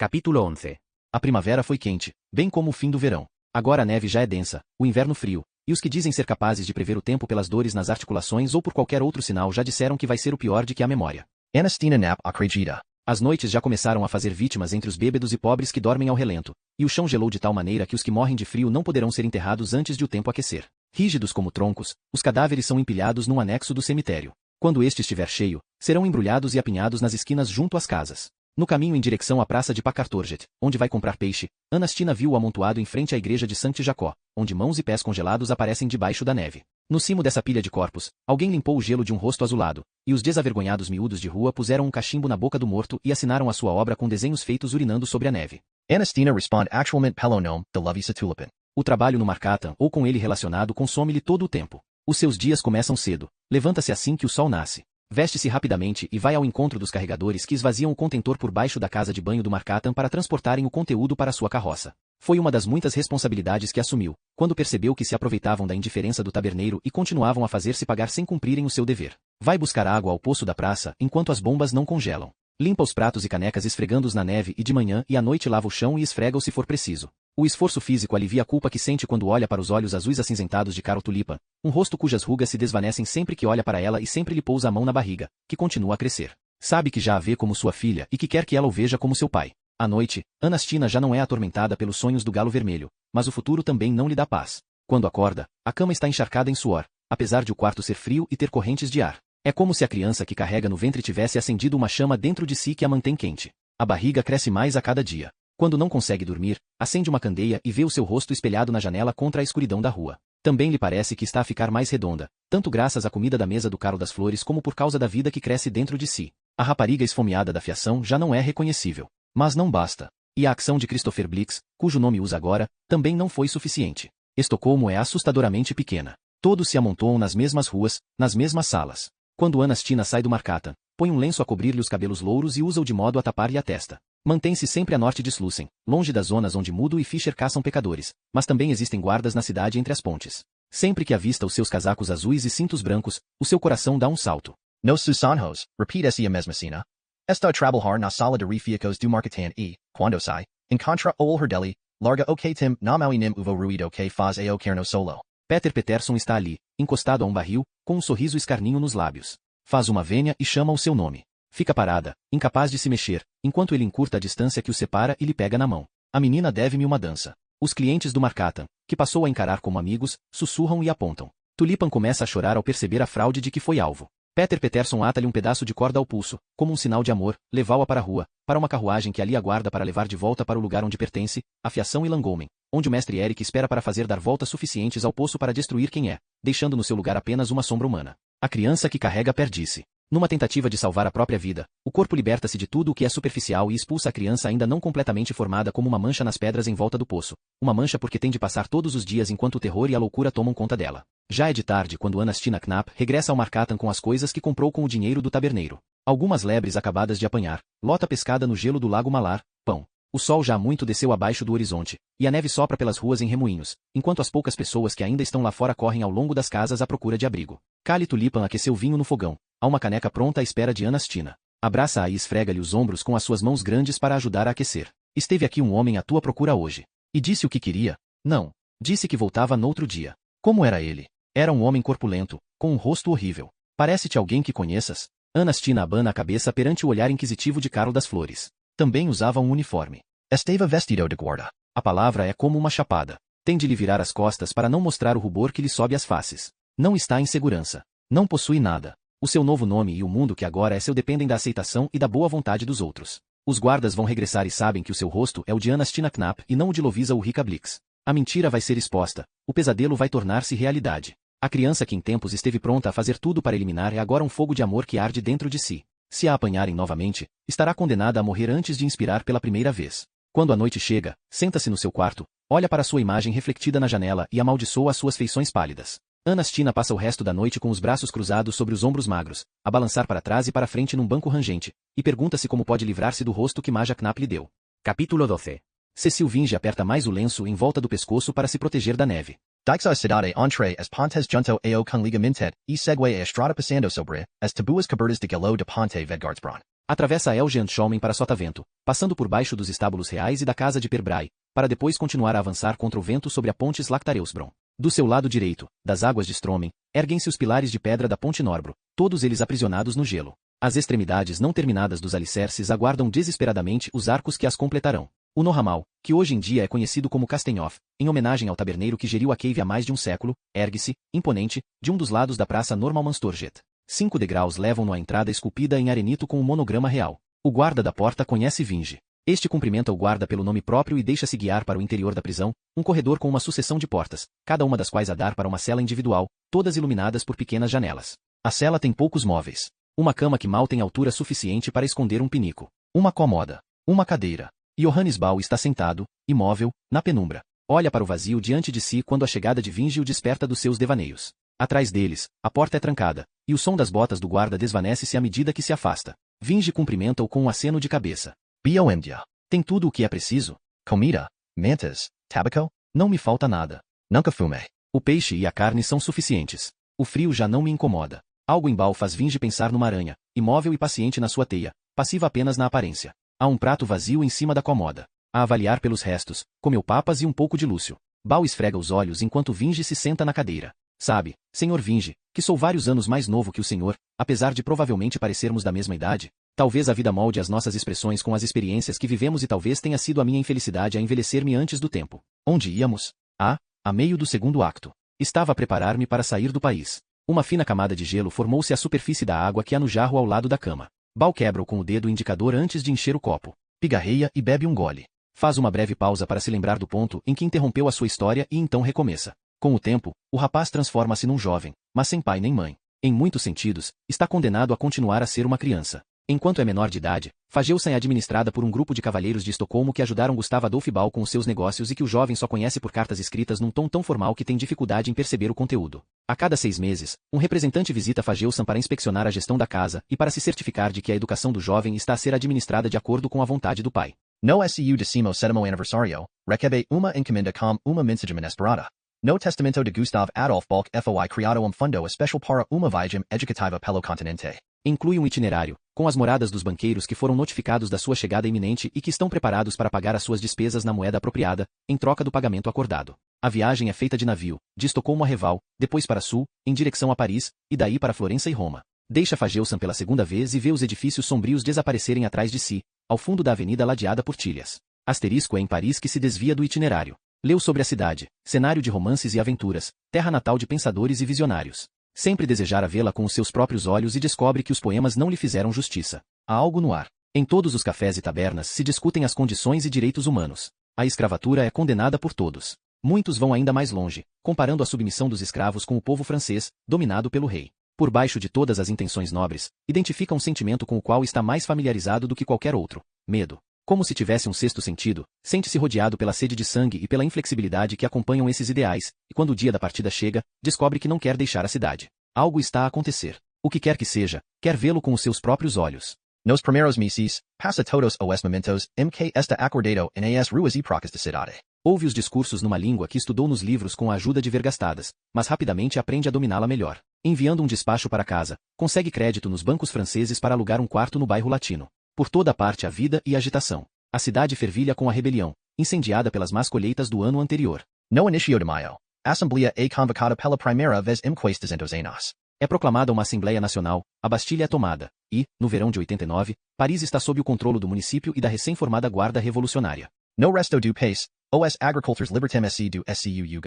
Capítulo 11. A primavera foi quente, bem como o fim do verão. Agora a neve já é densa, o inverno frio, e os que dizem ser capazes de prever o tempo pelas dores nas articulações ou por qualquer outro sinal já disseram que vai ser o pior de que a memória. Anastina Nap acredita. As noites já começaram a fazer vítimas entre os bêbados e pobres que dormem ao relento, e o chão gelou de tal maneira que os que morrem de frio não poderão ser enterrados antes de o tempo aquecer. Rígidos como troncos, os cadáveres são empilhados num anexo do cemitério. Quando este estiver cheio, serão embrulhados e apinhados nas esquinas junto às casas. No caminho em direção à praça de Pacartorget, onde vai comprar peixe, Anastina viu-o amontoado em frente à igreja de Sankt Jacó, onde mãos e pés congelados aparecem debaixo da neve. No cimo dessa pilha de corpos, alguém limpou o gelo de um rosto azulado, e os desavergonhados miúdos de rua puseram um cachimbo na boca do morto e assinaram a sua obra com desenhos feitos urinando sobre a neve. Anastina responde actualmente pelo nome de Lovisa Tulipin. O trabalho no Marcatan ou com ele relacionado consome-lhe todo o tempo. Os seus dias começam cedo, levanta-se assim que o sol nasce. Veste-se rapidamente e vai ao encontro dos carregadores que esvaziam o contentor por baixo da casa de banho do Marcatan para transportarem o conteúdo para sua carroça. Foi uma das muitas responsabilidades que assumiu, quando percebeu que se aproveitavam da indiferença do taberneiro e continuavam a fazer-se pagar sem cumprirem o seu dever. Vai buscar água ao poço da praça enquanto as bombas não congelam. Limpa os pratos e canecas esfregando-os na neve e de manhã e à noite lava o chão e esfrega-o se for preciso. O esforço físico alivia a culpa que sente quando olha para os olhos azuis acinzentados de Carol Tulipan, um rosto cujas rugas se desvanecem sempre que olha para ela e sempre lhe pousa a mão na barriga, que continua a crescer. Sabe que já a vê como sua filha e que quer que ela o veja como seu pai. À noite, Anastina já não é atormentada pelos sonhos do galo vermelho, mas o futuro também não lhe dá paz. Quando acorda, a cama está encharcada em suor, apesar de o quarto ser frio e ter correntes de ar. É como se a criança que carrega no ventre tivesse acendido uma chama dentro de si que a mantém quente. A barriga cresce mais a cada dia. Quando não consegue dormir, acende uma candeia e vê o seu rosto espelhado na janela contra a escuridão da rua. Também lhe parece que está a ficar mais redonda, tanto graças à comida da mesa do Carlo das Flores como por causa da vida que cresce dentro de si. A rapariga esfomeada da fiação já não é reconhecível. Mas não basta. E a acção de Christopher Blix, cujo nome usa agora, também não foi suficiente. Estocolmo é assustadoramente pequena. Todos se amontoam nas mesmas ruas, nas mesmas salas. Quando Anastina sai do Marcatan, põe um lenço a cobrir-lhe os cabelos louros e usa-o de modo a tapar-lhe a testa. Mantém-se sempre a norte de Slussen, longe das zonas onde Mudo e Fischer caçam pecadores, mas também existem guardas na cidade entre as pontes. Sempre que avista os seus casacos azuis e cintos brancos, o seu coração dá um salto. Nos Susanhos, repite-se a mesma cena. Esta a trabalhar na sala de refiacos do Marcatan e, quando sai, encontra o Herdeli, larga o que tim na mauinim uvo ruído que faz ao querno solo. Peter Peterson está ali, encostado a um barril, com um sorriso escarninho nos lábios. Faz uma vênia e chama o seu nome. Fica parada, incapaz de se mexer, enquanto ele encurta a distância que o separa e lhe pega na mão. A menina deve-me uma dança. Os clientes do Marcatan, que passou a encarar como amigos, sussurram e apontam. Tulipan começa a chorar ao perceber a fraude de que foi alvo. Peter Peterson ata-lhe um pedaço de corda ao pulso, como um sinal de amor, levá-la para a rua, para uma carruagem que ali aguarda para levar de volta para o lugar onde pertence, a fiação e Langolmen, onde o mestre Eric espera para fazer dar voltas suficientes ao poço para destruir quem é, deixando no seu lugar apenas uma sombra humana. A criança que carrega perde-se. Numa tentativa de salvar a própria vida, o corpo liberta-se de tudo o que é superficial e expulsa a criança ainda não completamente formada como uma mancha nas pedras em volta do poço. Uma mancha porque tem de passar todos os dias enquanto o terror e a loucura tomam conta dela. Já é de tarde quando Anastina Knapp regressa ao Marcatan com as coisas que comprou com o dinheiro do taberneiro. Algumas lebres acabadas de apanhar, lota pescada no gelo do lago Malar, pão. O sol já há muito desceu abaixo do horizonte, e a neve sopra pelas ruas em remoinhos, enquanto as poucas pessoas que ainda estão lá fora correm ao longo das casas à procura de abrigo. Kali Tulipan aqueceu vinho no fogão. Há uma caneca pronta à espera de Anastina. Abraça-a e esfrega-lhe os ombros com as suas mãos grandes para ajudar a aquecer. Esteve aqui um homem à tua procura hoje. E disse o que queria? Não. Disse que voltava noutro dia. Como era ele? Era um homem corpulento, com um rosto horrível. Parece-te alguém que conheças? Anastina abana a cabeça perante o olhar inquisitivo de Carlo das Flores. Também usava um uniforme. Estava vestido de guarda. A palavra é como uma chapada. Tem de lhe virar as costas para não mostrar o rubor que lhe sobe às faces. Não está em segurança. Não possui nada. O seu novo nome e o mundo que agora é seu dependem da aceitação e da boa vontade dos outros. Os guardas vão regressar e sabem que o seu rosto é o de Anastina Knapp e não o de Lovisa Ulrika Blix. A mentira vai ser exposta. O pesadelo vai tornar-se realidade. A criança que em tempos esteve pronta a fazer tudo para eliminar é agora um fogo de amor que arde dentro de si. Se a apanharem novamente, estará condenada a morrer antes de inspirar pela primeira vez. Quando a noite chega, senta-se no seu quarto, olha para sua imagem refletida na janela e amaldiçoa as suas feições pálidas. Anastina passa o resto da noite com os braços cruzados sobre os ombros magros, a balançar para trás e para frente num banco rangente, e pergunta-se como pode livrar-se do rosto que Maja Knapp lhe deu. Capítulo 12. Cecil Vinge aperta mais o lenço em volta do pescoço para se proteger da neve. Dixo cidade entre as pontes junto ao com ligamintet e segue a estrada passando sobre as tabuas cobertas de gelo de ponte Vedgardsbron. Atravessa Elgeant-Scholmen para Sotavento, passando por baixo dos estábulos reais e da casa de Perbray, para depois continuar a avançar contra o vento sobre a ponte Slactareusbron. Do seu lado direito, das águas de Strommen, erguem-se os pilares de pedra da ponte Norbro, todos eles aprisionados no gelo. As extremidades não terminadas dos alicerces aguardam desesperadamente os arcos que as completarão. O Nohamal, que hoje em dia é conhecido como Castenhof, em homenagem ao taberneiro que geriu a cave há mais de um século, ergue-se, imponente, de um dos lados da praça Normalmanstorget. 5 degraus levam-no à entrada esculpida em arenito com o monograma real. O guarda da porta conhece Vinge. Este cumprimenta o guarda pelo nome próprio e deixa-se guiar para o interior da prisão, um corredor com uma sucessão de portas, cada uma das quais a dar para uma cela individual, todas iluminadas por pequenas janelas. A cela tem poucos móveis. Uma cama que mal tem altura suficiente para esconder um pinico. Uma comoda. Uma cadeira. Johannes Ball está sentado, imóvel, na penumbra. Olha para o vazio diante de si quando a chegada de Vinge o desperta dos seus devaneios. Atrás deles, a porta é trancada, e o som das botas do guarda desvanece-se à medida que se afasta. Vinge cumprimenta-o com um aceno de cabeça. Bioemdia. Tem tudo o que é preciso? Comida. Mantas. Tabaco. Não me falta nada. Nunca fumei. O peixe e a carne são suficientes. O frio já não me incomoda. Algo em Bal faz Vinge pensar numa aranha, imóvel e paciente na sua teia, passiva apenas na aparência. Há um prato vazio em cima da comoda. A avaliar pelos restos, comeu papas e um pouco de Lúcio. Bal esfrega os olhos enquanto Vinge se senta na cadeira. Sabe, senhor Vinge, que sou vários anos mais novo que o senhor, apesar de provavelmente parecermos da mesma idade. Talvez a vida molde as nossas expressões com as experiências que vivemos e talvez tenha sido a minha infelicidade a envelhecer-me antes do tempo. Onde íamos? A meio do segundo acto. Estava a preparar-me para sair do país. Uma fina camada de gelo formou-se à superfície da água que há no jarro ao lado da cama. Bal quebra-o com o dedo indicador antes de encher o copo. Pigarreia e bebe um gole. Faz uma breve pausa para se lembrar do ponto em que interrompeu a sua história e então recomeça. Com o tempo, o rapaz transforma-se num jovem, mas sem pai nem mãe. Em muitos sentidos, está condenado a continuar a ser uma criança. Enquanto é menor de idade, Fagelson é administrada por um grupo de cavalheiros de Estocolmo que ajudaram Gustav Adolf Ball com os seus negócios e que o jovem só conhece por cartas escritas num tom tão formal que tem dificuldade em perceber o conteúdo. A cada 6 meses, um representante visita Fagelson para inspecionar a gestão da casa e para se certificar de que a educação do jovem está a ser administrada de acordo com a vontade do pai. No SCU 17º aniversario, recebe uma encomenda com uma mensagem inesperada. No testamento de Gustav Adolf Balk foi criado fundo especial para uma viagem educativa pelo continente. Inclui um itinerário, com as moradas dos banqueiros que foram notificados da sua chegada iminente e que estão preparados para pagar as suas despesas na moeda apropriada, em troca do pagamento acordado. A viagem é feita de navio, de Estocolmo a Reval, depois para sul, em direção a Paris, e daí para Florença e Roma. Deixa Fagelson pela segunda vez e vê os edifícios sombrios desaparecerem atrás de si, ao fundo da avenida ladeada por tilhas. Asterisco é em Paris que se desvia do itinerário. Leu sobre a cidade, cenário de romances e aventuras, terra natal de pensadores e visionários. Sempre desejara vê-la com os seus próprios olhos e descobre que os poemas não lhe fizeram justiça. Há algo no ar. Em todos os cafés e tabernas se discutem as condições e direitos humanos. A escravatura é condenada por todos. Muitos vão ainda mais longe, comparando a submissão dos escravos com o povo francês, dominado pelo rei. Por baixo de todas as intenções nobres, identifica um sentimento com o qual está mais familiarizado do que qualquer outro: medo. Como se tivesse um sexto sentido, sente-se rodeado pela sede de sangue e pela inflexibilidade que acompanham esses ideais, e quando o dia da partida chega, descobre que não quer deixar a cidade. Algo está a acontecer. O que quer que seja, quer vê-lo com os seus próprios olhos. Nos primeiros meses, passa todos os momentos que está acordado nas ruas e praças da cidade. Ouve os discursos numa língua que estudou nos livros com a ajuda de vergastadas, mas rapidamente aprende a dominá-la melhor. Enviando um despacho para casa, consegue crédito nos bancos franceses para alugar um quarto no bairro latino. Por toda parte há vida e agitação. A cidade fervilha com a rebelião, incendiada pelas más colheitas do ano anterior. No início de maio, a Assembleia é convocada pela primeira vez em 200 anos. É proclamada uma Assembleia Nacional, a Bastilha é tomada, e, no verão de 89, Paris está sob o controle do município e da recém-formada Guarda Revolucionária. No resto do país, os agricultores libertam-se do SCU.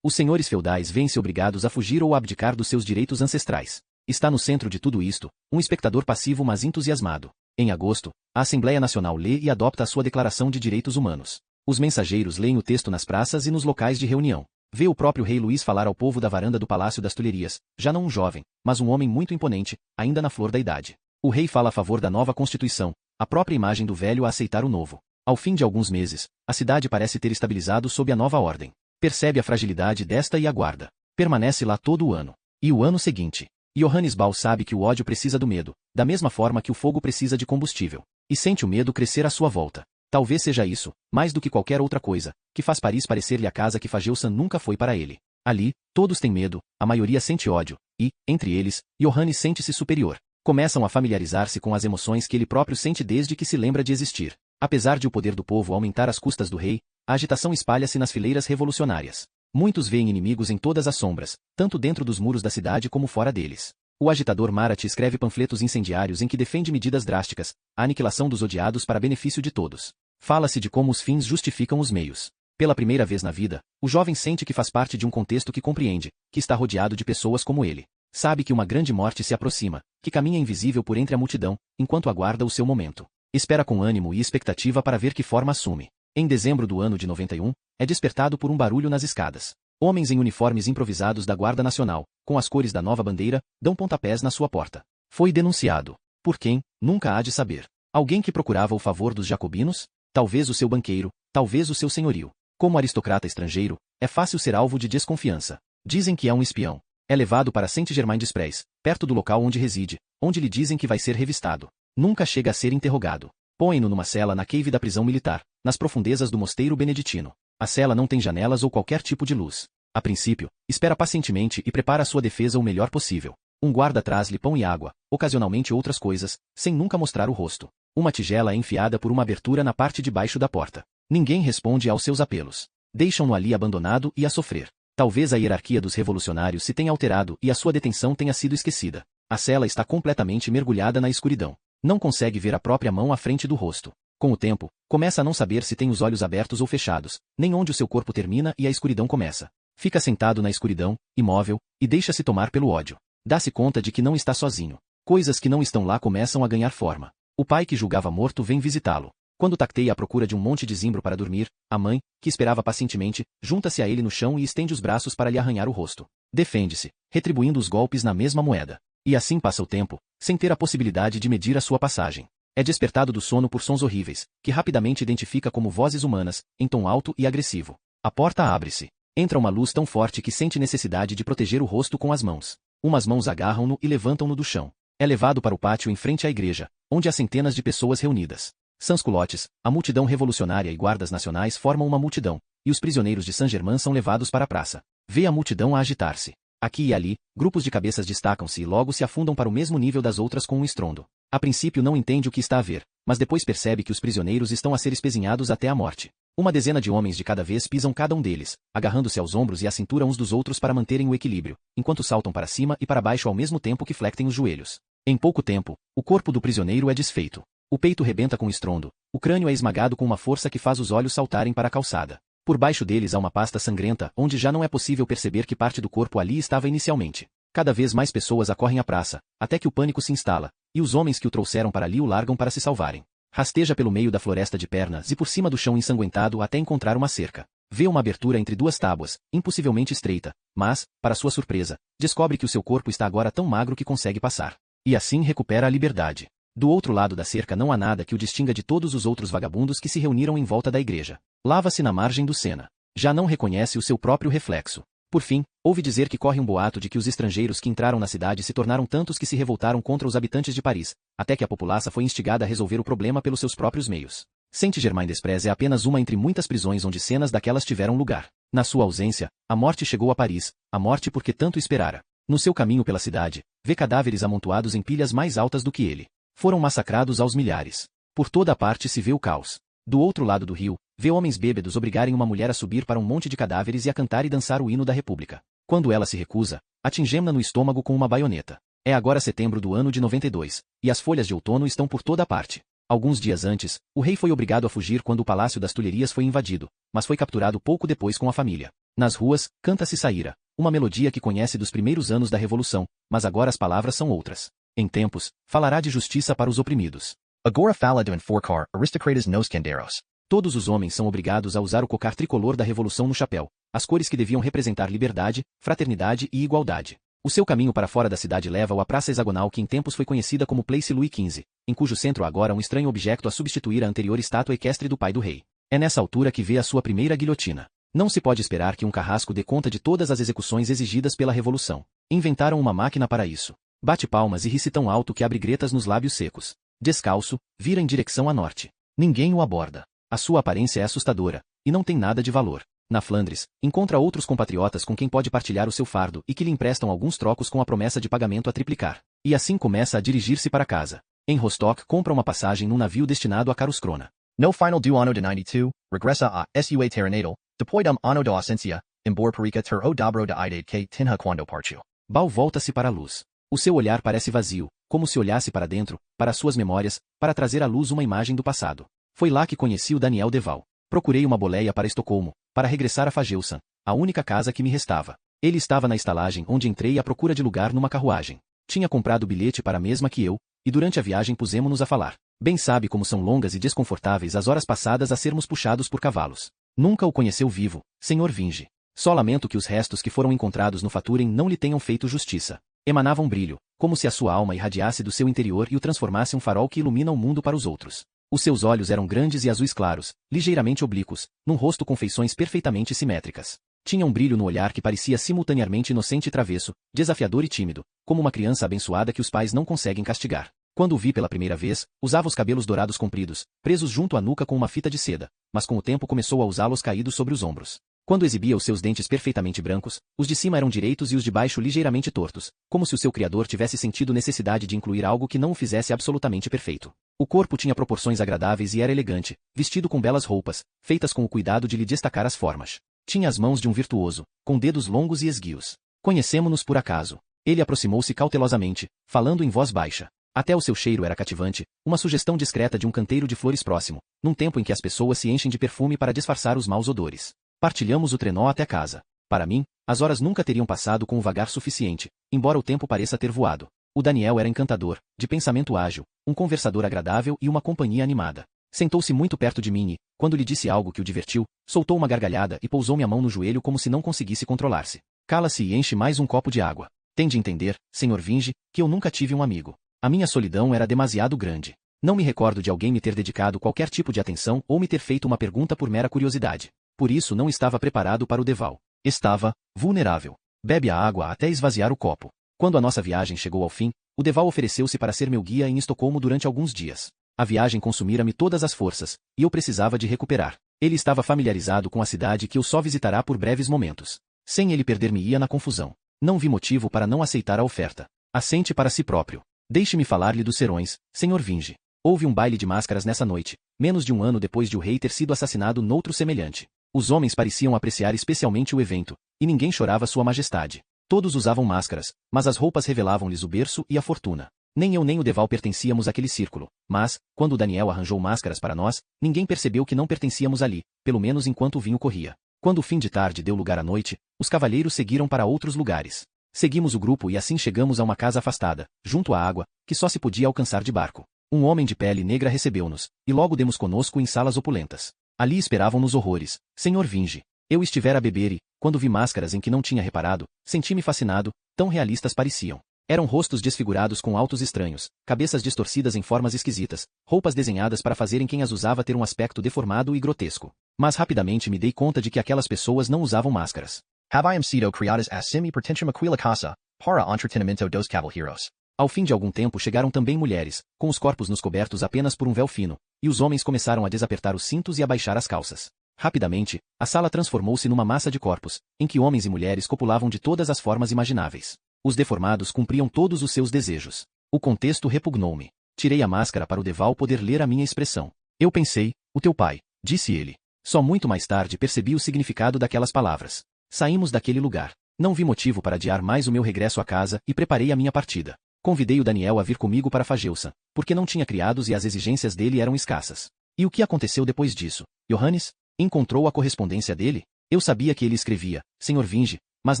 Os senhores feudais veem-se obrigados a fugir ou a abdicar dos seus direitos ancestrais. Está no centro de tudo isto, um espectador passivo mas entusiasmado. Em agosto, a Assembleia Nacional lê e adopta a sua Declaração de Direitos Humanos. Os mensageiros leem o texto nas praças e nos locais de reunião. Vê o próprio rei Luís falar ao povo da varanda do Palácio das Tulherias, já não um jovem, mas um homem muito imponente, ainda na flor da idade. O rei fala a favor da nova Constituição, a própria imagem do velho a aceitar o novo. Ao fim de alguns meses, a cidade parece ter estabilizado sob a nova ordem. Percebe a fragilidade desta e aguarda. Permanece lá todo o ano. E o ano seguinte. Johannes Ball sabe que o ódio precisa do medo, da mesma forma que o fogo precisa de combustível. E sente o medo crescer à sua volta. Talvez seja isso, mais do que qualquer outra coisa, que faz Paris parecer-lhe a casa que Fagelson nunca foi para ele. Ali, todos têm medo, a maioria sente ódio, e, entre eles, Johannes sente-se superior. Começam a familiarizar-se com as emoções que ele próprio sente desde que se lembra de existir. Apesar de o poder do povo aumentar às custas do rei, a agitação espalha-se nas fileiras revolucionárias. Muitos veem inimigos em todas as sombras, tanto dentro dos muros da cidade como fora deles. O agitador Marat escreve panfletos incendiários em que defende medidas drásticas, a aniquilação dos odiados para benefício de todos. Fala-se de como os fins justificam os meios. Pela primeira vez na vida, o jovem sente que faz parte de um contexto que compreende, que está rodeado de pessoas como ele. Sabe que uma grande morte se aproxima, que caminha invisível por entre a multidão, enquanto aguarda o seu momento. Espera com ânimo e expectativa para ver que forma assume. Em dezembro do ano de 91, é despertado por um barulho nas escadas. Homens em uniformes improvisados da Guarda Nacional, com as cores da nova bandeira, dão pontapés na sua porta. Foi denunciado. Por quem? Nunca há de saber. Alguém que procurava o favor dos jacobinos? Talvez o seu banqueiro, talvez o seu senhorio. Como aristocrata estrangeiro, é fácil ser alvo de desconfiança. Dizem que é um espião. É levado para Saint-Germain-des-Prés, perto do local onde reside, onde lhe dizem que vai ser revistado. Nunca chega a ser interrogado. Põem-no numa cela na cave da prisão militar, nas profundezas do mosteiro beneditino. A cela não tem janelas ou qualquer tipo de luz. A princípio, espera pacientemente e prepara a sua defesa o melhor possível. Um guarda traz-lhe pão e água, ocasionalmente outras coisas, sem nunca mostrar o rosto. Uma tigela é enfiada por uma abertura na parte de baixo da porta. Ninguém responde aos seus apelos. Deixam-no ali abandonado e a sofrer. Talvez a hierarquia dos revolucionários se tenha alterado e a sua detenção tenha sido esquecida. A cela está completamente mergulhada na escuridão. Não consegue ver a própria mão à frente do rosto. Com o tempo, começa a não saber se tem os olhos abertos ou fechados, nem onde o seu corpo termina e a escuridão começa. Fica sentado na escuridão, imóvel, e deixa-se tomar pelo ódio. Dá-se conta de que não está sozinho. Coisas que não estão lá começam a ganhar forma. O pai que julgava morto vem visitá-lo. Quando tacteia à procura de um monte de zimbro para dormir, a mãe, que esperava pacientemente, junta-se a ele no chão e estende os braços para lhe arranhar o rosto. Defende-se, retribuindo os golpes na mesma moeda. E assim passa o tempo, sem ter a possibilidade de medir a sua passagem. É despertado do sono por sons horríveis, que rapidamente identifica como vozes humanas, em tom alto e agressivo. A porta abre-se. Entra uma luz tão forte que sente necessidade de proteger o rosto com as mãos. Umas mãos agarram-no e levantam-no do chão. É levado para o pátio em frente à igreja, onde há centenas de pessoas reunidas. Sans-culottes, a multidão revolucionária e guardas nacionais formam uma multidão, e os prisioneiros de Saint-Germain são levados para a praça. Vê a multidão a agitar-se. Aqui e ali, grupos de cabeças destacam-se e logo se afundam para o mesmo nível das outras com um estrondo. A princípio não entende o que está a ver, mas depois percebe que os prisioneiros estão a ser espezinhados até a morte. Uma dezena de homens de cada vez pisam cada um deles, agarrando-se aos ombros e à cintura uns dos outros para manterem o equilíbrio, enquanto saltam para cima e para baixo ao mesmo tempo que flectem os joelhos. Em pouco tempo, o corpo do prisioneiro é desfeito. O peito rebenta com estrondo, o crânio é esmagado com uma força que faz os olhos saltarem para a calçada. Por baixo deles há uma pasta sangrenta, onde já não é possível perceber que parte do corpo ali estava inicialmente. Cada vez mais pessoas acorrem à praça, até que o pânico se instala, e os homens que o trouxeram para ali o largam para se salvarem. Rasteja pelo meio da floresta de pernas e por cima do chão ensanguentado até encontrar uma cerca. Vê uma abertura entre duas tábuas, impossivelmente estreita, mas, para sua surpresa, descobre que o seu corpo está agora tão magro que consegue passar. E assim recupera a liberdade. Do outro lado da cerca não há nada que o distinga de todos os outros vagabundos que se reuniram em volta da igreja. Lava-se na margem do Sena. Já não reconhece o seu próprio reflexo. Por fim, ouve dizer que corre um boato de que os estrangeiros que entraram na cidade se tornaram tantos que se revoltaram contra os habitantes de Paris, até que a populaça foi instigada a resolver o problema pelos seus próprios meios. Saint-Germain-des-Prés é apenas uma entre muitas prisões onde cenas daquelas tiveram lugar. Na sua ausência, a morte chegou a Paris, a morte porque tanto esperara. No seu caminho pela cidade, vê cadáveres amontoados em pilhas mais altas do que ele. Foram massacrados aos milhares. Por toda a parte se vê o caos. Do outro lado do rio, vê homens bêbados obrigarem uma mulher a subir para um monte de cadáveres e a cantar e dançar o hino da República. Quando ela se recusa, atingem-na no estômago com uma baioneta. É agora setembro do ano de 92, e as folhas de outono estão por toda a parte. Alguns dias antes, o rei foi obrigado a fugir quando o Palácio das Tulherias foi invadido, mas foi capturado pouco depois com a família. Nas ruas, canta-se Saíra, uma melodia que conhece dos primeiros anos da Revolução, mas agora as palavras são outras. Em tempos, falará de justiça para os oprimidos. Agora fala do enforcar aristocratas nos canderos. Todos os homens são obrigados a usar o cocar tricolor da Revolução no chapéu, as cores que deviam representar liberdade, fraternidade e igualdade. O seu caminho para fora da cidade leva-o à praça hexagonal que em tempos foi conhecida como Place Louis XV, em cujo centro há agora um estranho objeto a substituir a anterior estátua equestre do pai do rei. É nessa altura que vê a sua primeira guilhotina. Não se pode esperar que um carrasco dê conta de todas as execuções exigidas pela Revolução. Inventaram uma máquina para isso. Bate palmas e ri-se tão alto que abre gretas nos lábios secos. Descalço, vira em direção a norte. Ninguém o aborda. A sua aparência é assustadora, e não tem nada de valor. Na Flandres, encontra outros compatriotas com quem pode partilhar o seu fardo e que lhe emprestam alguns trocos com a promessa de pagamento a triplicar. E assim começa a dirigir-se para casa. Em Rostock compra uma passagem num navio destinado a Karlskrona. No final do ano de 92, regressa a sua terra natal, depois ano da ausência, embora perica ter o dobro da idade que tinha quando partiu. Bal volta-se para a luz. O seu olhar parece vazio, como se olhasse para dentro, para suas memórias, para trazer à luz uma imagem do passado. Foi lá que conheci o Daniel Deval. Procurei uma boleia para Estocolmo, para regressar a Fagelsan, a única casa que me restava. Ele estava na estalagem onde entrei à procura de lugar numa carruagem. Tinha comprado bilhete para a mesma que eu, e durante a viagem pusemo-nos a falar. Bem sabe como são longas e desconfortáveis as horas passadas a sermos puxados por cavalos. Nunca o conheceu vivo, Sr. Vinge. Só lamento que os restos que foram encontrados no Faturen não lhe tenham feito justiça. Emanavam brilho, como se a sua alma irradiasse do seu interior e o transformasse em um farol que ilumina o mundo para os outros. Os seus olhos eram grandes e azuis claros, ligeiramente oblíquos, num rosto com feições perfeitamente simétricas. Tinha um brilho no olhar que parecia simultaneamente inocente e travesso, desafiador e tímido, como uma criança abençoada que os pais não conseguem castigar. Quando o vi pela primeira vez, usava os cabelos dourados compridos, presos junto à nuca com uma fita de seda, mas com o tempo começou a usá-los caídos sobre os ombros. Quando exibia os seus dentes perfeitamente brancos, os de cima eram direitos e os de baixo ligeiramente tortos, como se o seu criador tivesse sentido necessidade de incluir algo que não o fizesse absolutamente perfeito. O corpo tinha proporções agradáveis e era elegante, vestido com belas roupas, feitas com o cuidado de lhe destacar as formas. Tinha as mãos de um virtuoso, com dedos longos e esguios. Conhecemo-nos por acaso. Ele aproximou-se cautelosamente, falando em voz baixa. Até o seu cheiro era cativante, uma sugestão discreta de um canteiro de flores próximo, num tempo em que as pessoas se enchem de perfume para disfarçar os maus odores. Partilhamos o trenó até casa. Para mim, as horas nunca teriam passado com o vagar suficiente, embora o tempo pareça ter voado. O Daniel era encantador, de pensamento ágil, um conversador agradável e uma companhia animada. Sentou-se muito perto de mim e, quando lhe disse algo que o divertiu, soltou uma gargalhada e pousou-me a mão no joelho como se não conseguisse controlar-se. Cala-se e enche mais um copo de água. Tem de entender, Sr. Vinge, que eu nunca tive um amigo. A minha solidão era demasiado grande. Não me recordo de alguém me ter dedicado qualquer tipo de atenção ou me ter feito uma pergunta por mera curiosidade. Por isso não estava preparado para o Deval. Estava vulnerável. Bebe a água até esvaziar o copo. Quando a nossa viagem chegou ao fim, o Deval ofereceu-se para ser meu guia em Estocolmo durante alguns dias. A viagem consumira-me todas as forças, e eu precisava de recuperar. Ele estava familiarizado com a cidade que eu só visitará por breves momentos. Sem ele perder-me-ia na confusão. Não vi motivo para não aceitar a oferta. Assente para si próprio. Deixe-me falar-lhe dos serões, Sr. Vinge. Houve um baile de máscaras nessa noite, menos de um ano depois de o rei ter sido assassinado noutro semelhante. Os homens pareciam apreciar especialmente o evento, e ninguém chorava sua majestade. Todos usavam máscaras, mas as roupas revelavam-lhes o berço e a fortuna. Nem eu nem o Deval pertencíamos àquele círculo, mas, quando o Daniel arranjou máscaras para nós, ninguém percebeu que não pertencíamos ali, pelo menos enquanto o vinho corria. Quando o fim de tarde deu lugar à noite, os cavalheiros seguiram para outros lugares. Seguimos o grupo e assim chegamos a uma casa afastada, junto à água, que só se podia alcançar de barco. Um homem de pele negra recebeu-nos, e logo demos conosco em salas opulentas. Ali esperavam-nos horrores, Sr. Vinge. Eu estivera a beber e, quando vi máscaras em que não tinha reparado, senti-me fascinado, tão realistas pareciam. Eram rostos desfigurados com altos estranhos, cabeças distorcidas em formas esquisitas, roupas desenhadas para fazerem quem as usava ter um aspecto deformado e grotesco. Mas rapidamente me dei conta de que aquelas pessoas não usavam máscaras. Haviam sido criadas assim e pertencem àquela casa, para o entretenimento dos cavalheiros. Ao fim de algum tempo chegaram também mulheres, com os corpos nos cobertos apenas por um véu fino, e os homens começaram a desapertar os cintos e a baixar as calças. Rapidamente, a sala transformou-se numa massa de corpos, em que homens e mulheres copulavam de todas as formas imagináveis. Os deformados cumpriam todos os seus desejos. O contexto repugnou-me. Tirei a máscara para o Deval poder ler a minha expressão. Eu pensei, o teu pai, disse ele. Só muito mais tarde percebi o significado daquelas palavras. Saímos daquele lugar. Não vi motivo para adiar mais o meu regresso à casa e preparei a minha partida. Convidei o Daniel a vir comigo para Fagelsan, porque não tinha criados e as exigências dele eram escassas. E o que aconteceu depois disso? Johannes? Encontrou a correspondência dele? Eu sabia que ele escrevia, Sr. Vinge, mas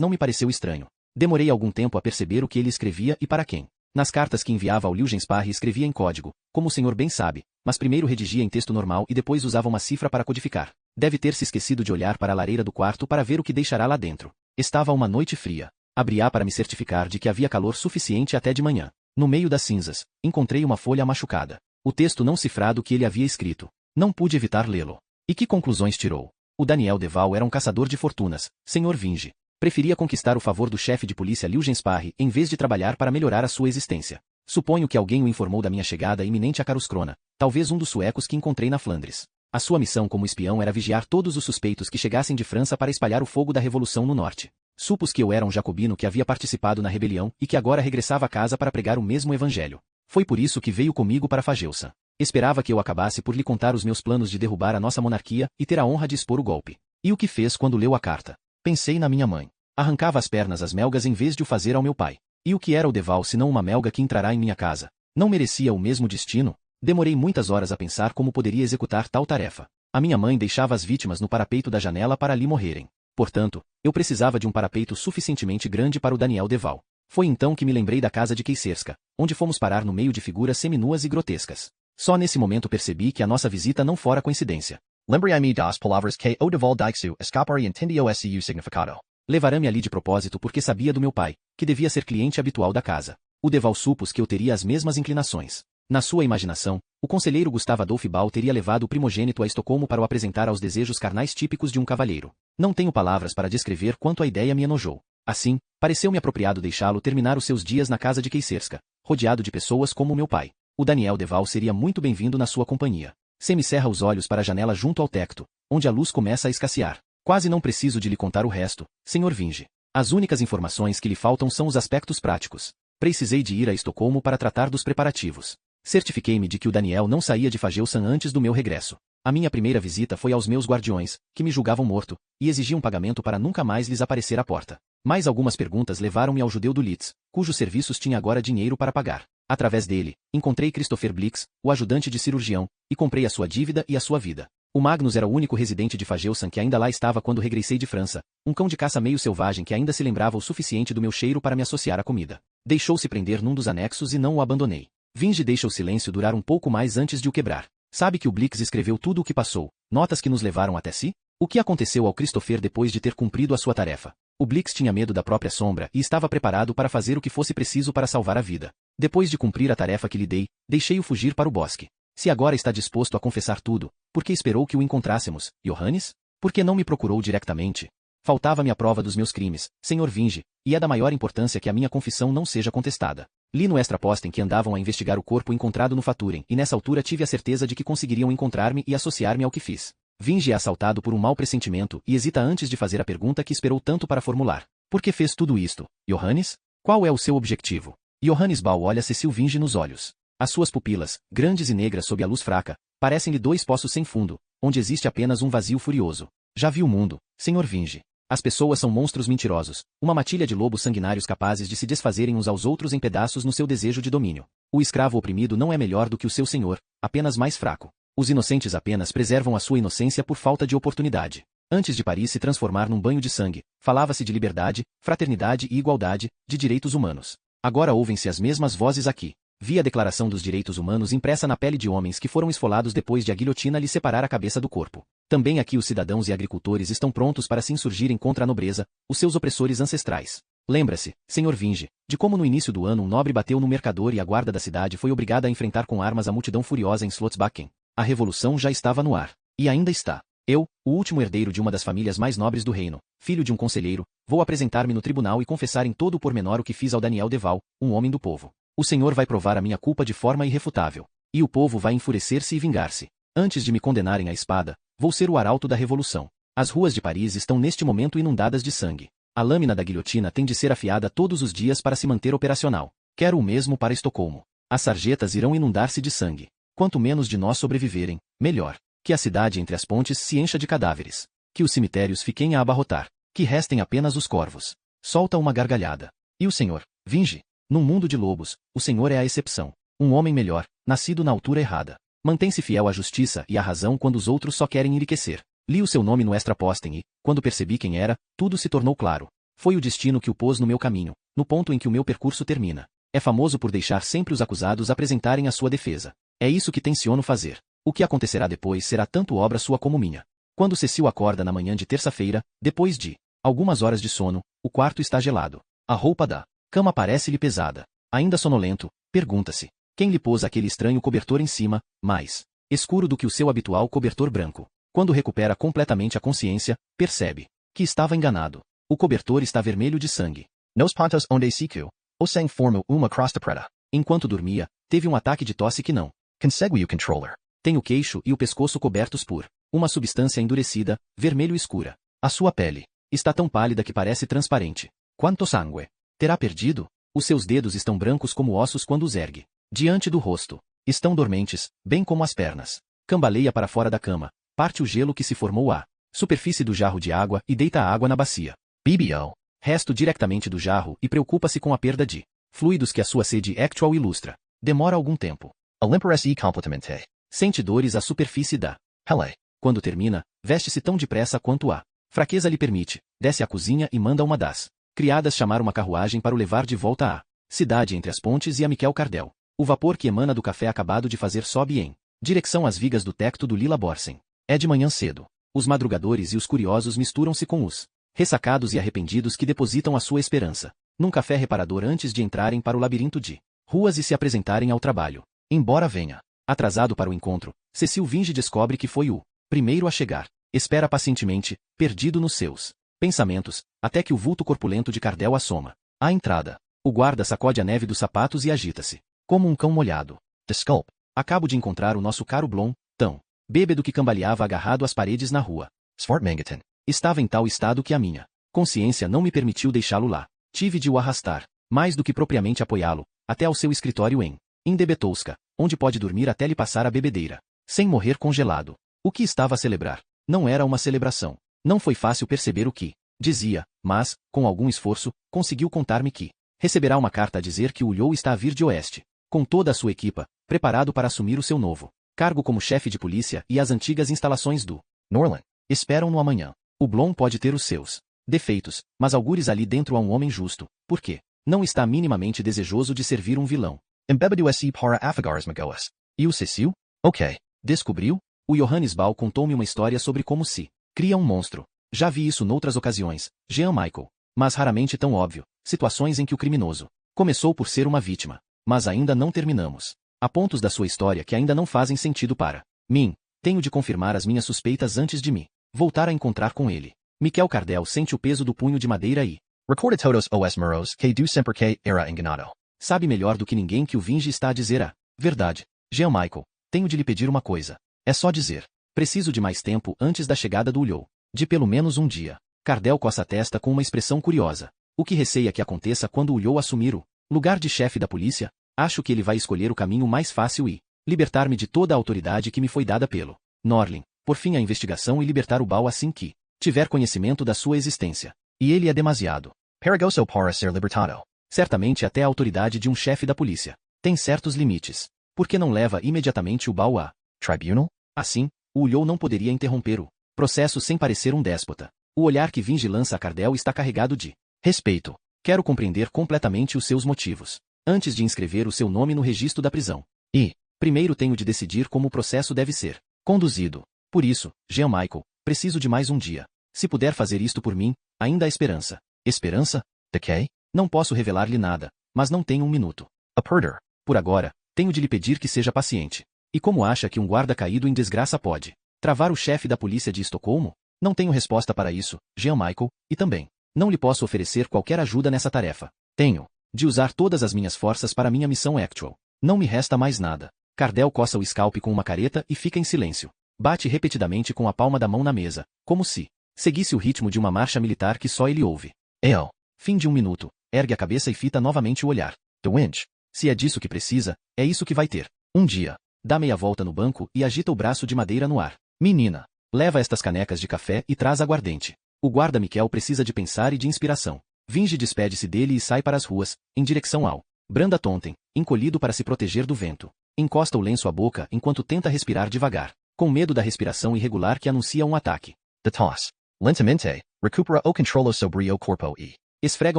não me pareceu estranho. Demorei algum tempo a perceber o que ele escrevia e para quem. Nas cartas que enviava ao Liugensparre escrevia em código, como o senhor bem sabe, mas primeiro redigia em texto normal e depois usava uma cifra para codificar. Deve ter se esquecido de olhar para a lareira do quarto para ver o que deixará lá dentro. Estava uma noite fria. Abri-a para me certificar de que havia calor suficiente até de manhã. No meio das cinzas, encontrei uma folha machucada. O texto não cifrado que ele havia escrito. Não pude evitar lê-lo. E que conclusões tirou? O Daniel Deval era um caçador de fortunas, Sr. Vinge. Preferia conquistar o favor do chefe de polícia Liugensparre em vez de trabalhar para melhorar a sua existência. Suponho que alguém o informou da minha chegada iminente a Karlskrona, talvez um dos suecos que encontrei na Flandres. A sua missão como espião era vigiar todos os suspeitos que chegassem de França para espalhar o fogo da revolução no norte. Supus que eu era um jacobino que havia participado na rebelião e que agora regressava a casa para pregar o mesmo evangelho. Foi por isso que veio comigo para Fageusa. Esperava que eu acabasse por lhe contar os meus planos de derrubar a nossa monarquia e ter a honra de expor o golpe. E o que fez quando leu a carta? Pensei na minha mãe. Arrancava as pernas às melgas em vez de o fazer ao meu pai. E o que era o Deval senão uma melga que entrará em minha casa? Não merecia o mesmo destino? Demorei muitas horas a pensar como poderia executar tal tarefa. A minha mãe deixava as vítimas no parapeito da janela para ali morrerem. Portanto, eu precisava de um parapeito suficientemente grande para o Daniel Deval. Foi então que me lembrei da casa de Keiserska, onde fomos parar no meio de figuras seminuas e grotescas. Só nesse momento percebi que a nossa visita não fora coincidência. Lembrei-me das palavras que o Deval disse escapar e entendia o seu significado. Levará-me ali de propósito porque sabia do meu pai, que devia ser cliente habitual da casa. O Deval supôs que eu teria as mesmas inclinações. Na sua imaginação, o conselheiro Gustavo Adolf Ball teria levado o primogênito a Estocolmo para o apresentar aos desejos carnais típicos de um cavalheiro. Não tenho palavras para descrever quanto a ideia me enojou. Assim, pareceu-me apropriado deixá-lo terminar os seus dias na casa de Keiserska, rodeado de pessoas como meu pai. O Daniel Deval seria muito bem-vindo na sua companhia. Semicerra os olhos para a janela junto ao tecto, onde a luz começa a escassear. Quase não preciso de lhe contar o resto, Sr. Vinge. As únicas informações que lhe faltam são os aspectos práticos. Precisei de ir a Estocolmo para tratar dos preparativos. Certifiquei-me de que o Daniel não saía de Fageusan antes do meu regresso. A minha primeira visita foi aos meus guardiões, que me julgavam morto, e exigiam pagamento para nunca mais lhes aparecer à porta. Mais algumas perguntas levaram-me ao judeu do Litz, cujos serviços tinha agora dinheiro para pagar. Através dele, encontrei Christopher Blix, o ajudante de cirurgião, e comprei a sua dívida e a sua vida. O Magnus era o único residente de Fageusan que ainda lá estava quando regressei de França, um cão de caça meio selvagem que ainda se lembrava o suficiente do meu cheiro para me associar à comida. Deixou-se prender num dos anexos e não o abandonei. Vinge deixa o silêncio durar um pouco mais antes de o quebrar. Sabe que o Blix escreveu tudo o que passou, notas que nos levaram até si? O que aconteceu ao Christopher depois de ter cumprido a sua tarefa? O Blix tinha medo da própria sombra e estava preparado para fazer o que fosse preciso para salvar a vida. Depois de cumprir a tarefa que lhe dei, deixei-o fugir para o bosque. Se agora está disposto a confessar tudo, por que esperou que o encontrássemos, Johannes? Por que não me procurou diretamente? Faltava-me a prova dos meus crimes, Sr. Vinge, e é da maior importância que a minha confissão não seja contestada. Li no extra postem que andavam a investigar o corpo encontrado no Faturen, e nessa altura tive a certeza de que conseguiriam encontrar-me e associar-me ao que fiz. Vinge é assaltado por um mau pressentimento e hesita antes de fazer a pergunta que esperou tanto para formular. Por que fez tudo isto, Johannes? Qual é o seu objetivo? Johannes Ball olha Cecil Vinge nos olhos. As suas pupilas, grandes e negras sob a luz fraca, parecem-lhe dois poços sem fundo, onde existe apenas um vazio furioso. Já vi o mundo, Sr. Vinge. As pessoas são monstros mentirosos, uma matilha de lobos sanguinários capazes de se desfazerem uns aos outros em pedaços no seu desejo de domínio. O escravo oprimido não é melhor do que o seu senhor, apenas mais fraco. Os inocentes apenas preservam a sua inocência por falta de oportunidade. Antes de Paris se transformar num banho de sangue, falava-se de liberdade, fraternidade e igualdade, de direitos humanos. Agora ouvem-se as mesmas vozes aqui. Vi a Declaração dos Direitos Humanos impressa na pele de homens que foram esfolados depois de a guilhotina lhe separar a cabeça do corpo. Também aqui os cidadãos e agricultores estão prontos para se insurgirem contra a nobreza, os seus opressores ancestrais. Lembra-se, Sr. Vinge, de como no início do ano um nobre bateu no mercador e a guarda da cidade foi obrigada a enfrentar com armas a multidão furiosa em Slotsbakken. A revolução já estava no ar. E ainda está. Eu, o último herdeiro de uma das famílias mais nobres do reino, filho de um conselheiro, vou apresentar-me no tribunal e confessar em todo o pormenor o que fiz ao Daniel Deval, um homem do povo. O Senhor vai provar a minha culpa de forma irrefutável. E o povo vai enfurecer-se e vingar-se. Antes de me condenarem à espada, vou ser o arauto da revolução. As ruas de Paris estão neste momento inundadas de sangue. A lâmina da guilhotina tem de ser afiada todos os dias para se manter operacional. Quero o mesmo para Estocolmo. As sarjetas irão inundar-se de sangue. Quanto menos de nós sobreviverem, melhor. Que a cidade entre as pontes se encha de cadáveres. Que os cemitérios fiquem a abarrotar. Que restem apenas os corvos. Solta uma gargalhada. E o senhor, Vinge? Num mundo de lobos, o senhor é a exceção. Um homem melhor, nascido na altura errada. Mantém-se fiel à justiça e à razão quando os outros só querem enriquecer. Li o seu nome no extra postem e, quando percebi quem era, tudo se tornou claro. Foi o destino que o pôs no meu caminho, no ponto em que o meu percurso termina. É famoso por deixar sempre os acusados apresentarem a sua defesa. É isso que tenciono fazer. O que acontecerá depois será tanto obra sua como minha. Quando Cecil acorda na manhã de terça-feira, depois de algumas horas de sono, o quarto está gelado. A roupa da cama parece-lhe pesada. Ainda sonolento, pergunta-se: quem lhe pôs aquele estranho cobertor em cima, mais escuro do que o seu habitual cobertor branco? Quando recupera completamente a consciência, percebe que estava enganado. O cobertor está vermelho de sangue. Nos pontos onde siku, o sangue forma uma crosta preta. Enquanto dormia, teve um ataque de tosse que não consegue o controller. Tem o queixo e o pescoço cobertos por uma substância endurecida, vermelho escura. A sua pele Está tão pálida que parece transparente. Quanto sangue! Terá perdido? Os seus dedos estão brancos como ossos quando os ergue. Diante do rosto. Estão dormentes, bem como as pernas. Cambaleia para fora da cama. Parte o gelo que se formou à superfície do jarro de água e deita a água na bacia. BBO. Resto diretamente do jarro e preocupa-se com a perda de fluidos que a sua sede actual ilustra. Demora algum tempo. Olympus e completamente. Sente dores à superfície da Hele. Quando termina, veste-se tão depressa quanto a fraqueza lhe permite, desce à cozinha e manda uma das criadas chamar uma carruagem para o levar de volta à cidade entre as pontes e a Miquel Cardel. O vapor que emana do café acabado de fazer sobe em direção às vigas do tecto do Lila Borsen. É de manhã cedo. Os madrugadores e os curiosos misturam-se com os ressacados e arrependidos que depositam a sua esperança num café reparador antes de entrarem para o labirinto de ruas e se apresentarem ao trabalho. Embora venha atrasado para o encontro, Cecil Vinge descobre que foi o primeiro a chegar. Espera pacientemente, perdido nos seus pensamentos, até que o vulto corpulento de Cardel assoma. À entrada, o guarda sacode a neve dos sapatos e agita-se, como um cão molhado. Desculpe. Acabo de encontrar o nosso caro Blom, tão bêbado que cambaleava agarrado às paredes na rua. Svartmangaten. Estava em tal estado que a minha consciência não me permitiu deixá-lo lá. Tive de o arrastar, mais do que propriamente apoiá-lo, até ao seu escritório em Indebetouska, onde pode dormir até lhe passar a bebedeira, sem morrer congelado. O que estava a celebrar? Não era uma celebração. Não foi fácil perceber o que dizia, mas, com algum esforço, conseguiu contar-me que receberá uma carta a dizer que o Ulhou está a vir de oeste, com toda a sua equipa, preparado para assumir o seu novo cargo como chefe de polícia e as antigas instalações do Norland. Esperam-no amanhã. O Blom pode ter os seus defeitos, mas algures ali dentro há um homem justo, porque não está minimamente desejoso de servir um vilão. Embebedu se para afagares magoas. E o Cecil? Ok. Descobriu? O Johannes Ball contou-me uma história sobre como se cria um monstro. Já vi isso noutras ocasiões, Jean Michael. Mas raramente tão óbvio, situações em que o criminoso começou por ser uma vítima. Mas ainda não terminamos. Há pontos da sua história que ainda não fazem sentido para mim. Tenho de confirmar as minhas suspeitas antes de me voltar a encontrar com ele. Miquel Cardel sente o peso do punho de madeira e Recorda todos os meros que do sempre que era enganado. sabe melhor do que ninguém que o Vinge está a dizer a verdade. Jean Michael, tenho de lhe pedir uma coisa. É só dizer. Preciso de mais tempo antes da chegada do Ulhou. De pelo menos um dia. Cardel coça a testa com uma expressão curiosa. O que receia que aconteça quando o Ulhou assumir o lugar de chefe da polícia? Acho que ele vai escolher o caminho mais fácil e libertar-me de toda a autoridade que me foi dada pelo Norlin. Por fim a investigação e libertar o Bal assim que tiver conhecimento da sua existência. E ele é demasiado Perigoso para ser libertado. certamente até a autoridade de um chefe da polícia tem certos limites. Por que não leva imediatamente o Bal a Tribunal? assim, o Ulhou não poderia interromper o processo sem parecer um déspota. O olhar que Vinge lança a Cardel está carregado de respeito. Quero compreender completamente os seus motivos, antes de inscrever o seu nome no registro da prisão. E, primeiro tenho de decidir como o processo deve ser conduzido. Por isso, Jean Michael, preciso de mais um dia. Se puder fazer isto por mim, ainda há esperança. Esperança? De que? Não posso revelar-lhe nada, mas não tenho um minuto. A perder. Por agora, tenho de lhe pedir que seja paciente. E como acha que um guarda caído em desgraça pode travar o chefe da polícia de Estocolmo? Não tenho resposta para isso, Jean Michael, e também não lhe posso oferecer qualquer ajuda nessa tarefa. Tenho de usar todas as minhas forças para minha missão actual. Não me resta mais nada. Cardel coça o scalp com uma careta e fica em silêncio. Bate repetidamente com a palma da mão na mesa, como se seguisse o ritmo de uma marcha militar que só ele ouve. Eu. Fim de um minuto. Ergue a cabeça e fita novamente o olhar. The winch. Se é disso que precisa, é isso que vai ter. Um dia. Dá meia volta no banco e agita o braço de madeira no ar. Menina, leva estas canecas de café e traz aguardente. O guarda Miquel precisa de pensar e de inspiração. Vinge despede-se dele e sai para as ruas, em direção ao Branda Tonten, encolhido para se proteger do vento. Encosta o lenço à boca enquanto tenta respirar devagar, com medo da respiração irregular que anuncia um ataque. The toss. Lentamente. Recupera o controlo sobre o corpo e Esfrega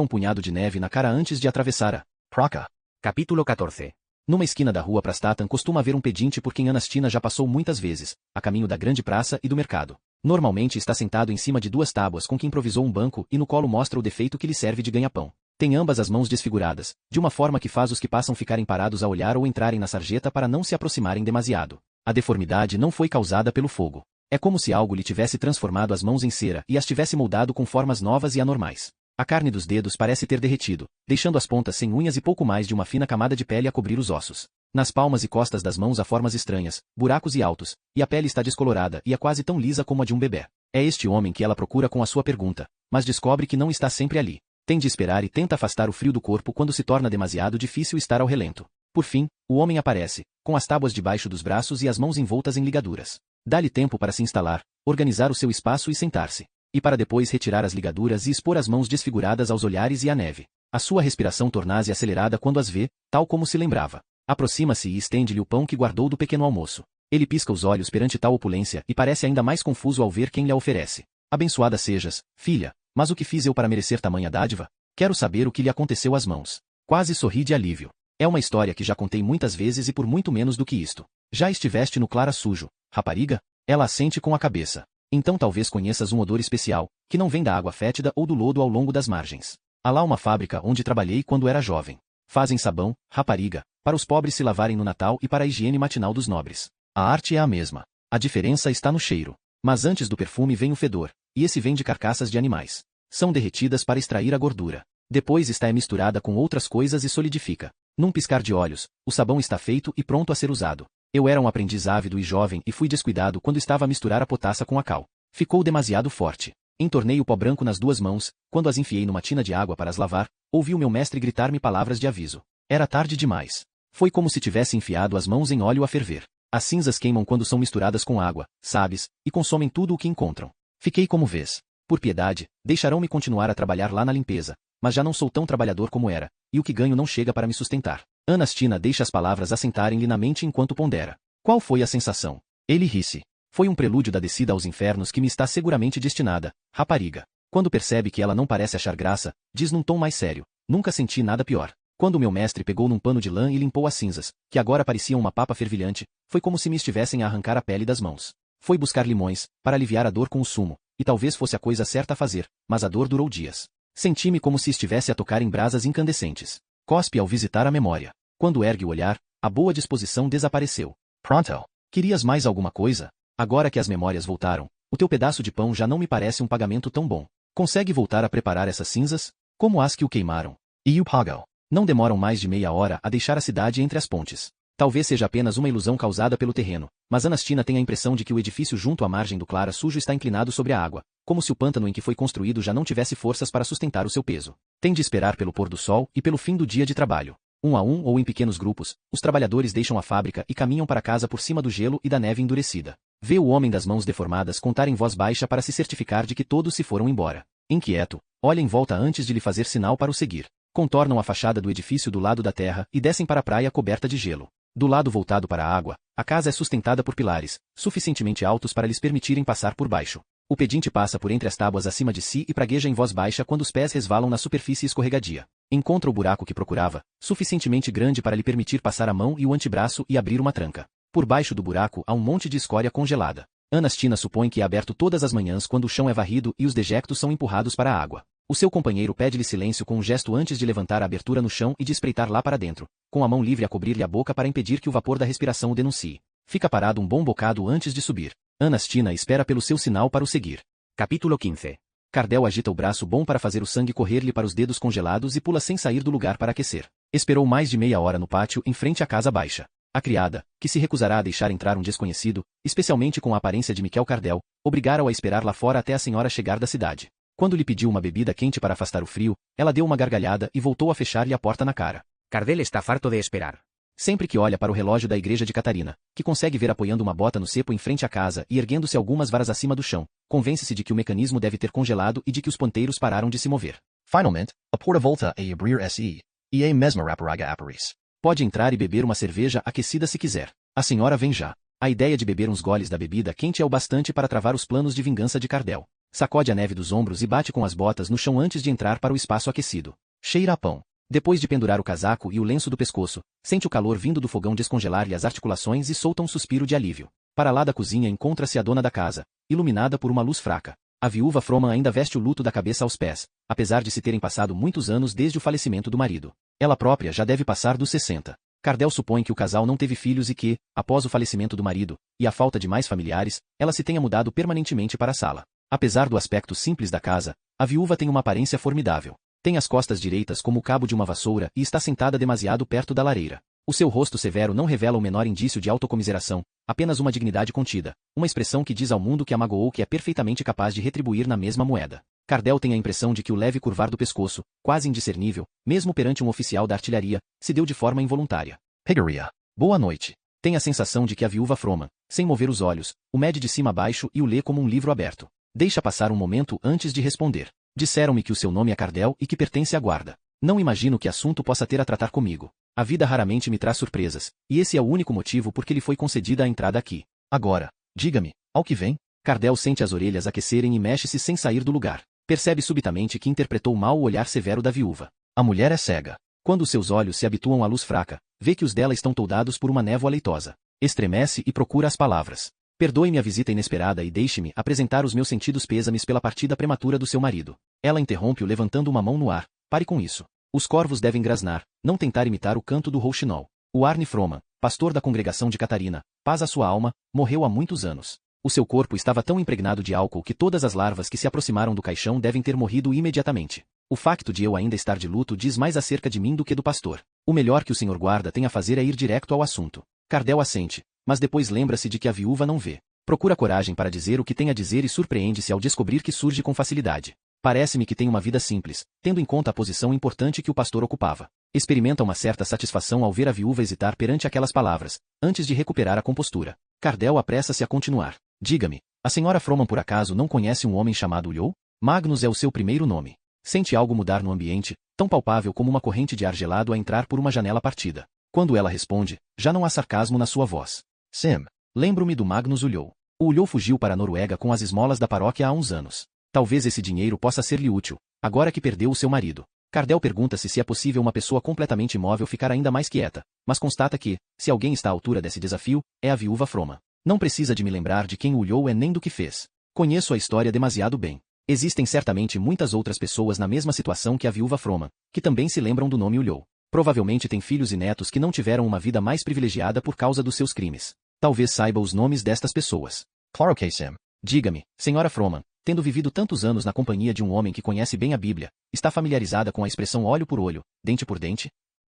um punhado de neve na cara antes de atravessar a Praca. Capítulo 14. Numa esquina da rua Prastatan costuma haver um pedinte por quem Anastina já passou muitas vezes, a caminho da grande praça e do mercado. Normalmente está sentado em cima de duas tábuas com que improvisou um banco e no colo mostra o defeito que lhe serve de ganha-pão. Tem ambas as mãos desfiguradas, de uma forma que faz os que passam ficarem parados a olhar ou entrarem na sarjeta para não se aproximarem demasiado. A deformidade não foi causada pelo fogo. É como se algo lhe tivesse transformado as mãos em cera e as tivesse moldado com formas novas e anormais. A carne dos dedos parece ter derretido, deixando as pontas sem unhas e pouco mais de uma fina camada de pele a cobrir os ossos. Nas palmas e costas das mãos há formas estranhas, buracos e altos, e a pele está descolorada e é quase tão lisa como a de um bebê. É este homem que ela procura com a sua pergunta, mas descobre que não está sempre ali. Tem de esperar e tenta afastar o frio do corpo quando se torna demasiado difícil estar ao relento. Por fim, o homem aparece, com as tábuas debaixo dos braços e as mãos envoltas em ligaduras. Dá-lhe tempo para se instalar, organizar o seu espaço e sentar-se. E para depois retirar as ligaduras e expor as mãos desfiguradas aos olhares e à neve. A sua respiração torna-se acelerada quando as vê, tal como se lembrava. Aproxima-se e estende-lhe o pão que guardou do pequeno almoço. Ele pisca os olhos perante tal opulência e parece ainda mais confuso ao ver quem lhe a oferece. Abençoada sejas, filha, mas o que fiz eu para merecer tamanha dádiva? Quero saber o que lhe aconteceu às mãos. Quase sorri de alívio. É uma história que já contei muitas vezes e por muito menos do que isto. Já estiveste no Clara sujo, rapariga? Ela assente com a cabeça. Então talvez conheças um odor especial, que não vem da água fétida ou do lodo ao longo das margens. Há lá uma fábrica onde trabalhei quando era jovem. Fazem sabão, rapariga, para os pobres se lavarem no Natal e para a higiene matinal dos nobres. A arte é a mesma. A diferença está no cheiro. Mas antes do perfume vem o fedor, e esse vem de carcaças de animais. São derretidas para extrair a gordura. Depois está misturada com outras coisas e solidifica. Num piscar de olhos, o sabão está feito e pronto a ser usado. Eu era um aprendiz ávido e jovem e fui descuidado quando estava a misturar a potassa com a cal. Ficou demasiado forte. Entornei o pó branco nas duas mãos, quando as enfiei numa tina de água para as lavar, ouvi o meu mestre gritar-me palavras de aviso. Era tarde demais. Foi como se tivesse enfiado as mãos em óleo a ferver. As cinzas queimam quando são misturadas com água, sabes, e consomem tudo o que encontram. Fiquei como vês. Por piedade, deixarão-me continuar a trabalhar lá na limpeza, mas já não sou tão trabalhador como era, e o que ganho não chega para me sustentar. Anastina deixa as palavras assentarem-lhe na mente enquanto pondera. Qual foi a sensação? Ele ri-se. Foi um prelúdio da descida aos infernos que me está seguramente destinada, rapariga. Quando percebe que ela não parece achar graça, diz num tom mais sério. Nunca senti nada pior. Quando meu mestre pegou num pano de lã e limpou as cinzas, que agora pareciam uma papa fervilhante, foi como se me estivessem a arrancar a pele das mãos. Foi buscar limões, para aliviar a dor com o sumo, e talvez fosse a coisa certa a fazer, mas a dor durou dias. Senti-me como se estivesse a tocar em brasas incandescentes. Cospe ao visitar a memória. Quando ergue o olhar, a boa disposição desapareceu. Pronto. Querias mais alguma coisa? Agora que as memórias voltaram, o teu pedaço de pão já não me parece um pagamento tão bom. Consegue voltar a preparar essas cinzas? Como as que o queimaram? E o pago? Não demoram mais de meia hora a deixar a cidade entre as pontes. Talvez seja apenas uma ilusão causada pelo terreno, mas Anastina tem a impressão de que o edifício junto à margem do Clara sujo está inclinado sobre a água, como se o pântano em que foi construído já não tivesse forças para sustentar o seu peso. Tem de esperar pelo pôr do sol e pelo fim do dia de trabalho. Um a um ou em pequenos grupos, os trabalhadores deixam a fábrica e caminham para casa por cima do gelo e da neve endurecida. Vê o homem das mãos deformadas contar em voz baixa para se certificar de que todos se foram embora. Inquieto, olha em volta antes de lhe fazer sinal para o seguir. Contornam a fachada do edifício do lado da terra e descem para a praia coberta de gelo. Do lado voltado para a água, a casa é sustentada por pilares, suficientemente altos para lhes permitirem passar por baixo. O pedinte passa por entre as tábuas acima de si e pragueja em voz baixa quando os pés resvalam na superfície escorregadia. Encontra o buraco que procurava, suficientemente grande para lhe permitir passar a mão e o antebraço e abrir uma tranca. Por baixo do buraco há um monte de escória congelada. Anastina supõe que é aberto todas as manhãs quando o chão é varrido e os dejectos são empurrados para a água. O seu companheiro pede-lhe silêncio com um gesto antes de levantar a abertura no chão e de espreitar lá para dentro, com a mão livre a cobrir-lhe a boca para impedir que o vapor da respiração o denuncie. Fica parado um bom bocado antes de subir. Anastina espera pelo seu sinal para o seguir. Capítulo 15. Cardel agita o braço bom para fazer o sangue correr-lhe para os dedos congelados e pula sem sair do lugar para aquecer. Esperou mais de meia hora no pátio em frente à casa baixa. A criada, que se recusará a deixar entrar um desconhecido, especialmente com a aparência de Miquel Cardel, obrigara-o a esperar lá fora até a senhora chegar da cidade. Quando lhe pediu uma bebida quente para afastar o frio, ela deu uma gargalhada e voltou a fechar-lhe a porta na cara. Cardel está farto de esperar. Sempre que olha para o relógio da igreja de Catarina, que consegue ver apoiando uma bota no cepo em frente à casa e erguendo-se algumas varas acima do chão, convence-se de que o mecanismo deve ter congelado e de que os ponteiros pararam de se mover. Finalmente, a porta volta a abrir se, e a mesma rapariga aparece. Pode entrar e beber uma cerveja aquecida se quiser. A senhora vem já. A ideia de beber uns goles da bebida quente é o bastante para travar os planos de vingança de Cardel. Sacode a neve dos ombros e bate com as botas no chão antes de entrar para o espaço aquecido. Cheira a pão. Depois de pendurar o casaco e o lenço do pescoço, sente o calor vindo do fogão descongelar-lhe as articulações e solta um suspiro de alívio. Para lá da cozinha encontra-se a dona da casa, iluminada por uma luz fraca. A viúva Froman ainda veste o luto da cabeça aos pés, apesar de se terem passado muitos anos desde o falecimento do marido. Ela própria já deve passar dos 60. Cardel supõe que o casal não teve filhos e que, após o falecimento do marido, e a falta de mais familiares, ela se tenha mudado permanentemente para a sala. Apesar do aspecto simples da casa, a viúva tem uma aparência formidável. Tem as costas direitas como o cabo de uma vassoura e está sentada demasiado perto da lareira. O seu rosto severo não revela o menor indício de autocomiseração, apenas uma dignidade contida, uma expressão que diz ao mundo que a magoou que é perfeitamente capaz de retribuir na mesma moeda. Cardell tem a impressão de que o leve curvar do pescoço, quase indiscernível, mesmo perante um oficial da artilharia, se deu de forma involuntária. Pigaria. Boa noite. Tem a sensação de que a viúva Frohman, sem mover os olhos, o mede de cima a baixo e o lê como um livro aberto. Deixa passar um momento antes de responder. Disseram-me que o seu nome é Cardell e que pertence à guarda. Não imagino que assunto possa ter a tratar comigo. A vida raramente me traz surpresas, e esse é o único motivo por que lhe foi concedida a entrada aqui. Agora, diga-me, ao que vem? Cardell sente as orelhas aquecerem e mexe-se sem sair do lugar. Percebe subitamente que interpretou mal o olhar severo da viúva. A mulher é cega. Quando seus olhos se habituam à luz fraca, vê que os dela estão toldados por uma névoa leitosa. Estremece e procura as palavras. Perdoe-me a visita inesperada e deixe-me apresentar os meus sentidos pêsames pela partida prematura do seu marido. Ela interrompe-o levantando uma mão no ar. Pare com isso. Os corvos devem grasnar, não tentar imitar o canto do rouxinol. O Arne Frohman, pastor da congregação de Catarina, paz à sua alma, morreu há muitos anos. O seu corpo estava tão impregnado de álcool que todas as larvas que se aproximaram do caixão devem ter morrido imediatamente. O facto de eu ainda estar de luto diz mais acerca de mim do que do pastor. O melhor que o senhor guarda tem a fazer é ir direto ao assunto. Cardell assente, mas depois lembra-se de que a viúva não vê. Procura coragem para dizer o que tem a dizer e surpreende-se ao descobrir que surge com facilidade. Parece-me que tem uma vida simples, tendo em conta a posição importante que o pastor ocupava. Experimenta uma certa satisfação ao ver a viúva hesitar perante aquelas palavras, antes de recuperar a compostura. Cardell apressa-se a continuar. Diga-me, a senhora Frohman por acaso não conhece um homem chamado Ulloa? Magnus é o seu primeiro nome. Sente algo mudar no ambiente, tão palpável como uma corrente de ar gelado a entrar por uma janela partida. Quando ela responde, já não há sarcasmo na sua voz. Sim. Lembro-me do Magnus Ulloa. O Ulloa fugiu para a Noruega com as esmolas da paróquia há uns anos. Talvez esse dinheiro possa ser-lhe útil, agora que perdeu o seu marido. Cardell pergunta-se se é possível uma pessoa completamente imóvel ficar ainda mais quieta, mas constata que, se alguém está à altura desse desafio, é a viúva Frohman. Não precisa de me lembrar de quem o Ulloa é nem do que fez. Conheço a história demasiado bem. Existem certamente muitas outras pessoas na mesma situação que a viúva Frohman, que também se lembram do nome Ulloa. Provavelmente tem filhos e netos que não tiveram uma vida mais privilegiada por causa dos seus crimes. Talvez saiba os nomes destas pessoas. Claro que sim. Diga-me, senhora Frohman, tendo vivido tantos anos na companhia de um homem que conhece bem a Bíblia, está familiarizada com a expressão olho por olho, dente por dente?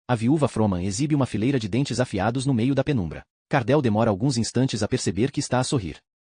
A viúva Frohman exibe uma fileira de dentes afiados no meio da penumbra. Cardell demora alguns instantes a perceber que está a sorrir.